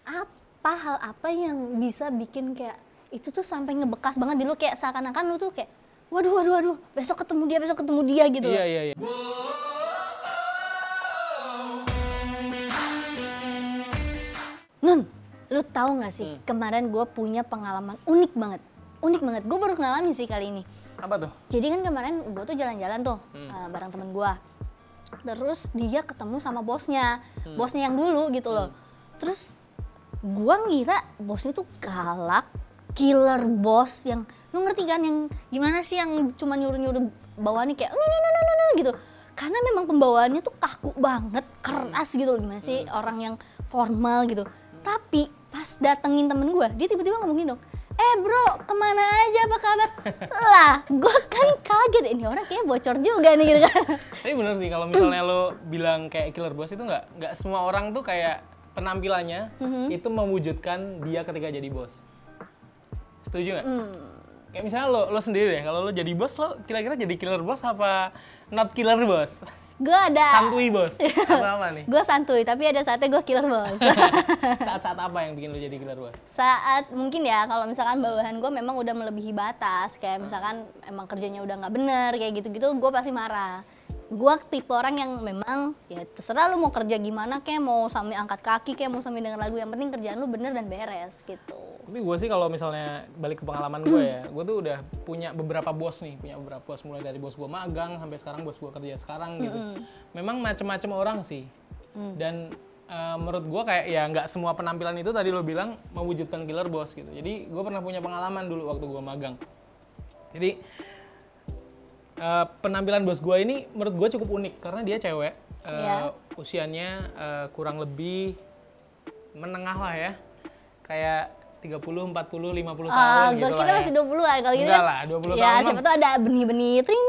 apa hal apa yang bisa bikin kayak itu tuh sampai ngebekas banget di lu, kayak seakan-akan lu tuh kayak waduh besok ketemu dia gitu. Iya. Nun, lu tahu nggak sih kemarin gue punya pengalaman unik banget. Gue baru ngalamin sih kali ini. Apa tuh? Jadi kan kemarin gue tuh jalan-jalan tuh bareng temen gue. Terus dia ketemu sama bosnya yang dulu gitu loh. Terus gue ngira bosnya tuh galak, killer bos yang, lu ngerti kan yang gimana sih yang cuma nyuruh-nyuruh bawahannya kayak no gitu. Karena memang pembawaannya tuh kaku banget, keras gitu, gimana sih orang yang formal gitu. Tapi pas datengin temen gue, dia tiba-tiba ngomong gini dong, bro, kemana aja, apa kabar? Lah, gue kan kaget, ini orang kayaknya bocor juga nih gitu kan. Tapi bener sih, kalau misalnya lo bilang kayak killer boss itu nggak semua orang tuh kayak penampilannya itu mewujudkan dia ketika jadi bos. Setuju nggak? Kayak misalnya lo sendiri deh, kalau lo jadi bos, lo kira-kira jadi killer boss apa not killer boss? Gue ada Santuy bos, apa nih? gue santuy, tapi ada saatnya gue killer bos. Saat-saat apa yang bikin lo jadi killer boss? Saat mungkin ya, kalau misalkan bawahan gue memang udah melebihi batas, kayak misalkan emang kerjanya udah nggak bener kayak gitu-gitu, gue pasti marah. Gue tipe orang yang memang ya terserah lu mau kerja gimana, kayak mau sambil angkat kaki, kayak mau sambil denger lagu, yang penting kerjaan lu bener dan beres gitu. Tapi gue sih kalau misalnya balik ke pengalaman gue ya, gue tuh udah punya beberapa bos, mulai dari bos gue magang sampai sekarang bos gue kerja sekarang gitu. Memang macem-macem orang sih. Dan menurut gue kayak ya nggak semua penampilan itu tadi lo bilang mewujudkan killer boss gitu. Jadi gue pernah punya pengalaman dulu waktu gue magang. Jadi penampilan bos gue ini menurut gue cukup unik karena dia cewek, usianya kurang lebih menengah lah ya, kayak 30, 40, 50 tahun gitu lah ya. Gue kira masih 20-an kalau gitu. Enggak lah, 20 tahun. Ya siapa tuh ada benih-benih tring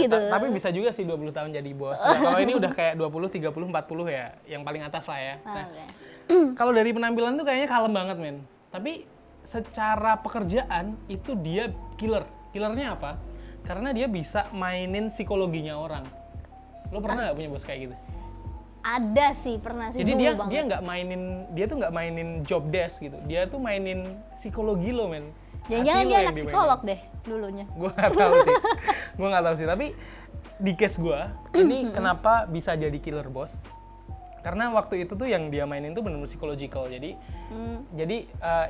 gitu. Tapi bisa juga sih 20 tahun jadi bos. Nah, kalau ini udah kayak 20, 30, 40 ya, yang paling atas lah ya. Nah, kalau dari penampilan tuh kayaknya kalem banget men. Tapi secara pekerjaan itu dia killer. Killernya apa? Karena dia bisa mainin psikologinya orang. Lo pernah nggak punya bos kayak gitu? Ada sih, pernah sih. Jadi dulu dia nggak mainin job desk gitu. Dia tuh mainin psikologi lo men. Jangan-jangan dia anak psikolog deh dulunya. Gue nggak tahu sih. Tapi di case gue ini kenapa bisa jadi killer boss? Karena waktu itu tuh yang dia mainin tuh benar-benar psychological. Jadi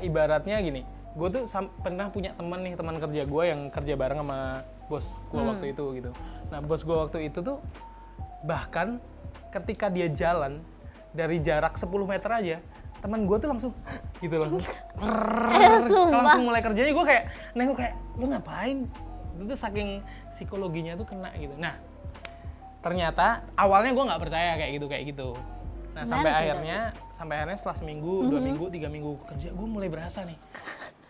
ibaratnya gini. Gue tuh pernah punya teman kerja gue yang kerja bareng sama bos gue waktu itu gitu. Nah bos gue waktu itu tuh bahkan ketika dia jalan dari jarak 10 meter aja, teman gue tuh langsung gitu langsung mulai kerjanya. Gue kayak nengok kayak lu ngapain? Itu tuh saking psikologinya tuh kena gitu. Nah ternyata awalnya gue nggak percaya kayak gitu. Nah sampai akhirnya setelah seminggu, 2 minggu, 3 minggu kerja, gue mulai berasa nih.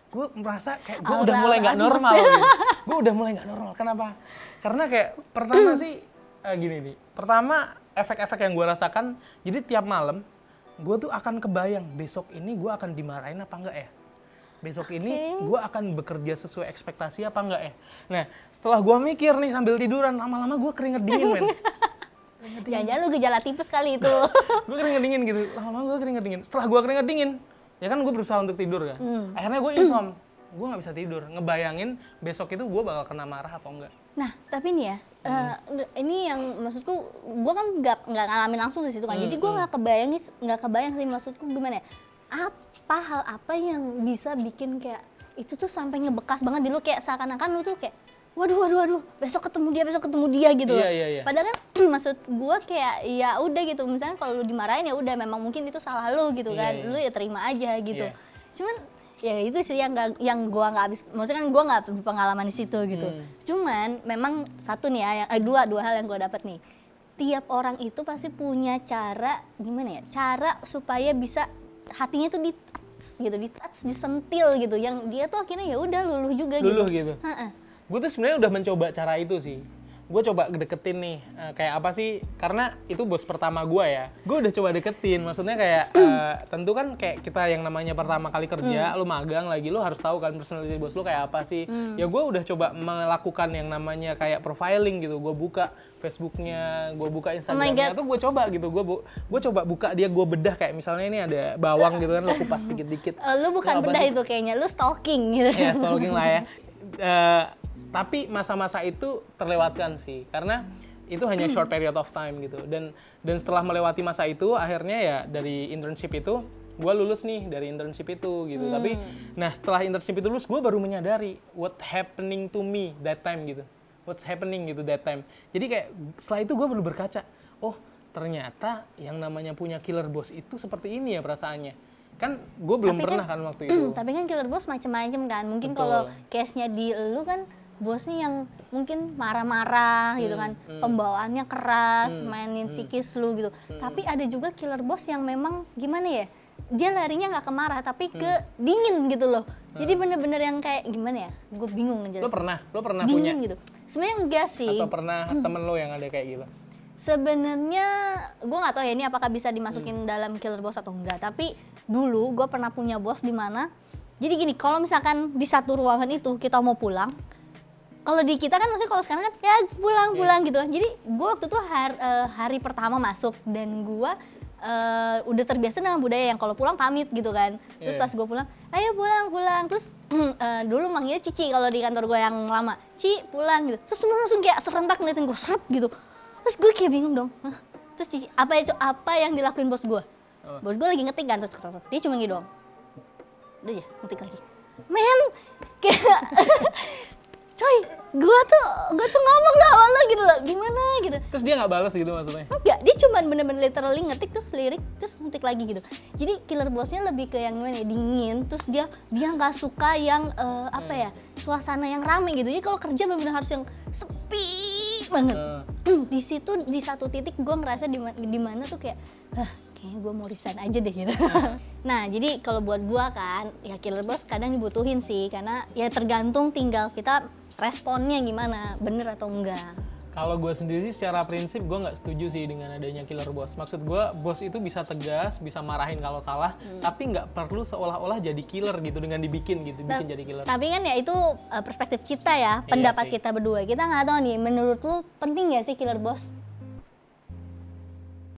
Gue merasa kayak gue udah mulai nggak normal gitu. Gue udah mulai nggak normal. Kenapa? Karena kayak pertama sih gini nih. Pertama efek-efek yang gue rasakan, jadi tiap malam gue tuh akan kebayang besok ini gue akan dimarahin apa enggak ya. Besok ini gue akan bekerja sesuai ekspektasi apa enggak ya. Nah setelah gue mikir nih sambil tiduran, lama-lama gue keringet dingin men. Jangan-jangan lu gejala tipes kali itu. Gue keringet dingin gitu, lama-lama gue keringet dingin. Setelah gue keringet dingin, ya kan gue berusaha untuk tidur kan. Akhirnya gue insom, gue nggak bisa tidur, ngebayangin besok itu gue bakal kena marah apa enggak. Nah tapi nih ya, ini yang maksudku, gue kan nggak ngalamin langsung di situ kan. Jadi gue nggak kebayang sih maksudku gimana ya. Apa hal apa yang bisa bikin kayak itu tuh sampai ngebekas banget di lu, kayak seakan-akan lu tuh kayak waduh besok ketemu dia gitu loh. Iya. Padahal kan maksud gue kayak ya udah gitu, misalnya kalau lu dimarahin ya udah, memang mungkin itu salah lu gitu kan. Lu ya terima aja gitu. Cuman ya itu sih yang gue nggak habis, maksudnya kan gue nggak pengalaman di situ gitu. Cuman memang satu nih ya, dua hal yang gue dapat nih. Tiap orang itu pasti punya cara gimana ya, cara supaya bisa hatinya tuh disentil gitu, yang dia tuh akhirnya ya udah luluh juga gitu. Gue tuh sebenarnya udah mencoba cara itu sih. gue coba deketin nih, kayak apa sih, karena itu bos pertama gue ya, gue udah coba deketin, maksudnya kayak tentu kan kayak kita yang namanya pertama kali kerja, lu magang lagi, lu harus tahu kan personality bos lu kayak apa sih. Ya gue udah coba melakukan yang namanya kayak profiling gitu, gue buka Facebooknya, gue buka Instagramnya, tuh gue coba gitu, gue coba buka dia, gue bedah kayak misalnya ini ada bawang gitu kan, lu kupas dikit-dikit. Lu bukan bedah itu kayaknya, lu stalking gitu. Ya stalking lah ya. Tapi masa-masa itu terlewatkan sih, karena itu hanya short period of time gitu. Dan setelah melewati masa itu, akhirnya ya dari internship itu, gue lulus nih dari internship itu gitu. Tapi, nah setelah internship itu lulus, gue baru menyadari what happening to me that time gitu. What's happening gitu that time. Jadi kayak setelah itu gue baru berkaca, oh ternyata yang namanya punya killer boss itu seperti ini ya perasaannya. Kan gue belum pernah kan waktu itu. Tapi kan killer boss macam-macam kan. Mungkin kalau case-nya di lu kan bosnya yang mungkin marah-marah gitu kan, pembawaannya keras, mainin psikis lu gitu. Tapi ada juga killer boss yang memang gimana ya, dia larinya nggak ke marah tapi ke dingin gitu loh. Jadi bener-bener yang kayak gimana ya, gue bingung ngejelasin. Lo pernah dingin punya? Gitu. Sebenarnya enggak sih. Atau pernah temen lo yang ada kayak gitu? Sebenarnya gue nggak tahu ya ini apakah bisa dimasukin dalam killer boss atau enggak. Tapi dulu gue pernah punya bos di mana, jadi gini, kalau misalkan di satu ruangan itu kita mau pulang, kalau di kita kan maksudnya kalau sekarang kan ya pulang gitu kan. Jadi gue waktu itu hari pertama masuk dan gue udah terbiasa dengan budaya yang kalau pulang pamit gitu kan. Terus pas gue pulang, ayo pulang. Terus dulu manggilnya Cici kalau di kantor gue yang lama, Ci pulang gitu. Terus semua langsung kayak serentak ngeliatin gue seret gitu. Terus gue kayak bingung dong. Terus Cici apa yang dilakuin bos gue? Bos gue lagi ngetik kan, terus dia cuma gitu doang. Udah aja ngetik lagi. Men, kayak coy, gue tuh ngomong sama lo gitu loh, gimana gitu. Terus dia nggak balas gitu maksudnya? Enggak, dia cuma bener-bener literally ngetik terus lirik terus ngetik lagi gitu. Jadi killer bossnya lebih ke yang gimana ya, dingin. Terus dia nggak suka yang apa ya, suasana yang rame gitu. Jadi kalau kerja bener-bener harus yang sepi banget. Di situ di satu titik gue ngerasa di mana tuh kayak kayaknya gue mau resign aja deh gitu. Nah jadi kalau buat gue kan ya killer boss kadang dibutuhin sih, karena ya tergantung tinggal kita responnya gimana, bener atau enggak. Kalau gue sendiri sih secara prinsip gue nggak setuju sih dengan adanya killer boss. Maksud gue bos itu bisa tegas, bisa marahin kalau salah, tapi nggak perlu seolah-olah jadi killer gitu dengan dibikin gitu, bikin jadi killer. Tapi kan ya itu perspektif kita ya, pendapat kita berdua. Kita nggak tahu nih, menurut lu penting nggak sih killer boss?